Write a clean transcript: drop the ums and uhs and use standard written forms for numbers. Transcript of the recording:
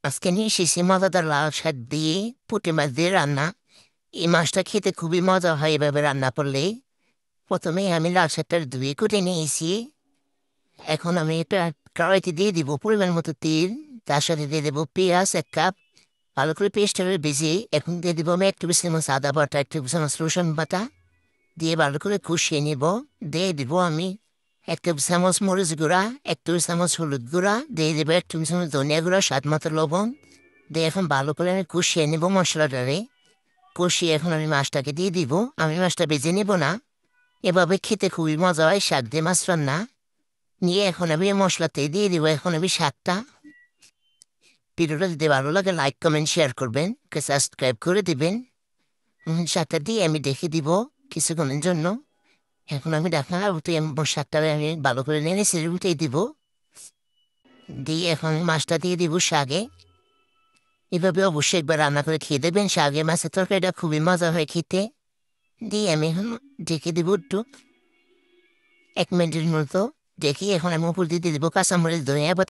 আজকে নিয়ে এসেছি মজাদার লাউ শাক দিয়ে পুঁটি মাছ দিয়ে রান্না। এই মাছটা খেতে খুবই মজা হয় এভাবে রান্না করলে। প্রথমে আমি লাউ শাকটা ধুয়ে কুটে নিয়েছি। এখন আমি এটা কড়াইতে দিয়ে দিব পরিমাণ মতো তেল। তার সাথে দিয়ে দেবো পেঁয়াজ 1 কাপ, ভালো করে পেস্ট হবে ভেজে। এখন দিয়ে দিব আমি 1 টেবিল চামচ আদা বাটা, 1 টেবিল চামচ রসুন বাটা দিয়ে ভালো করে কষিয়ে নেব। দিয়ে দিব আমি 1 টেবিল চামচ মরিচ গুঁড়া, 1 টেবিল চামচ হলুদ গুঁড়া, দিয়ে দেবো 1 টেবিল চামচ ধনিয়া গুঁড়া, স্বাদ মতো লবণ দিয়ে এখন ভালো করে আমি কষিয়ে নেব মশলাটারে। কষিয়ে এখন আমি মাছটাকে দিয়ে দিব। আমি মাছটা ভেজে নেব না, এভাবে খেতে খুবই মজা হয় শাক দিয়ে মাছ রান্না। নিয়ে এখন আমি এই মশলাতে দিয়ে দিব এখন আমি শাকটা। ভিডিওটা যদি ভালো লাগে লাইক কমেন্ট শেয়ার করবেন, সাবস্ক্রাইব করে দিবেন। শাকটা দিয়ে আমি দেখে দিব কিছুক্ষণের জন্য। এখন আমি দেখা উঠে শাকটা আমি ভালো করে নেড়ে ছেড়ে উঠেই দিব। দিয়ে এখন আমি মাছটা দিয়ে দিব শাকে। এভাবে অবশ্যই একবার রান্না করে খেয়ে দেবেন। শাকে মাছের তরকারিটা খুবই মজা হয় খেতে। দিয়ে আমি এখন ঢেকে দিব একটু 1 মিনিটের মতো। দেখি এখন আমি উপর দিয়ে দিব কাঁচামরিচ, ধনিয়া পাতা।